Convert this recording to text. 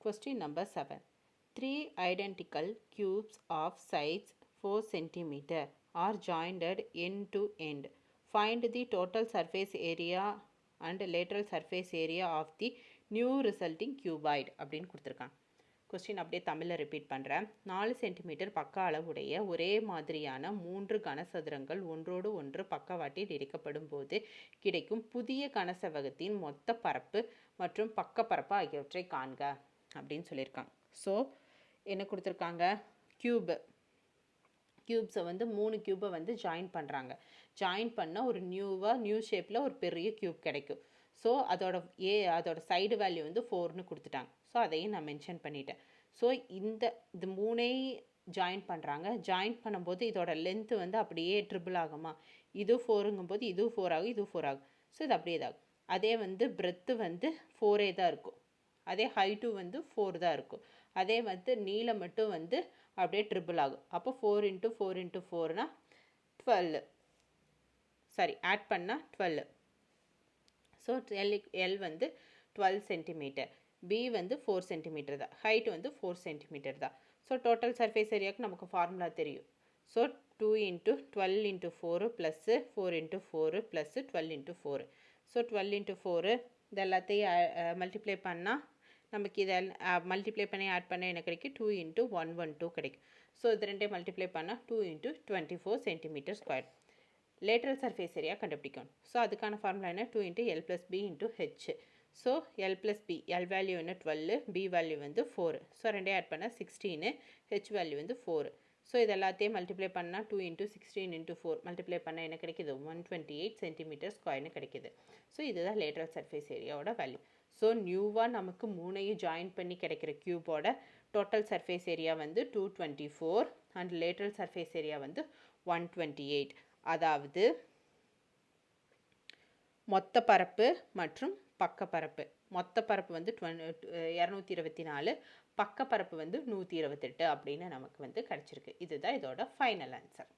Question number 7. Three identical cubes of size 4 cm are joined end to end. Find the total surface area and lateral surface area of the new resulting cuboid அப்படின்னு கொடுத்துருக்காங்க. Question அப்படியே தமிழில் repeat பண்ணுறேன். 4 centimetre பக்க அளவுடைய ஒரே மாதிரியான 3 கனசதுரங்கள் ஒன்றோடு ஒன்று பக்கவாட்டில் இணைக்கப்படும் போது கிடைக்கும் புதிய கனசெவ்வகத்தின் மொத்த பரப்பு மற்றும் பரப்பு ஆகியவற்றை காண்க அப்படின்னு சொல்லியிருக்காங்க. ஸோ என்ன கொடுத்துருக்காங்க, க்யூப்ஸை வந்து 3 க்யூப்பை வந்து ஜாயின் பண்ணுறாங்க. ஜாயின் பண்ணால் ஒரு நியூ ஷேப்பில் ஒரு பெரிய க்யூப் கிடைக்கும். ஸோ அதோட சைடு வேல்யூ வந்து 4ன்னு கொடுத்துட்டாங்க. ஸோ அதையும் நான் மென்ஷன் பண்ணிட்டேன். ஸோ இது மூணையும் ஜாயின் பண்ணுறாங்க. ஜாயின் பண்ணும்போது இதோட லென்த்து வந்து அப்படியே ட்ரிபிள் ஆகுமா, இது 4ங்கும்போது இது 4 ஆகும், இது 4 ஆகும். ஸோ இது அப்படியே இதாகும். அதே வந்து பிரெத்து வந்து 4 தான் இருக்கும், அதே ஹைட்டு வந்து 4 தான் இருக்கும். அதே வந்து நீளம் மட்டும் வந்து அப்படியே ட்ரிபிள் ஆகும். அப்போ 4 × 4 × 4னா 12, ஆட் பண்ணால் 12. ஸோ எல் வந்து 12 சென்டிமீட்டர், பி வந்து 4 சென்டிமீட்டர் தான், ஹைட் வந்து 4 சென்டிமீட்டர் தான். ஸோ டோட்டல் சர்ஃபேஸ் ஏரியாவுக்கு நமக்கு ஃபார்முலா தெரியும். So 2 × 12 × 4 plus 4 × 4 plus 12 × 4. ஸோ 12 × 4 இது எல்லாத்தையும் மல்டிப்ளை பண்ணால் நமக்கு இதை மல்டிப்ளை பண்ணி ஆட் பண்ண என்ன கிடைக்கும், 2 × 112 கிடைக்கும். ஸோ இது ரெண்டையும் மல்டிப்ளை பண்ணால் 2 × 24 centimetre square. Lateral surface area கண்டுபிடிக்கணும். ஸோ அதுக்கான ஃபார்முலா என்ன, 2 × L + B × H. So L + B, L value என்ன 12, B வேல்யூ வந்து 4. ஸோ ரெண்டையும் ஆட் பண்ணால் 16, H வேல்யூ வந்து 4. ஸோ இது எல்லாத்தையும் மல்டிப்ளை பண்ணால் 2 × 16 × 4 மல்டிப்ளை பண்ணால் என்ன கிடைக்கிது, 128 சென்டிமீட்டர் ஸ்கொயர்னு கிடைக்கிது. ஸோ இதுதான் லேட்ரல் சர்ஃபேஸ் ஏரியாவோட வேல்யூ. ஸோ நியூவாக நமக்கு 3ஐயும் ஜாயின் பண்ணி கிடைக்கிற க்யூபோட டோட்டல் சர்ஃபேஸ் ஏரியா வந்து 224 அண்ட் லேட்ரல் சர்ஃபேஸ் ஏரியா வந்து 128. அதாவது மொத்த பரப்பு மற்றும் பரப்பு, மொத்த பரப்பு வந்து 224, பரப்பு வந்து 128 அப்படின்னு நமக்கு வந்து கிடச்சிருக்கு. இதுதான் இதோட ஃபைனல் ஆன்சர்.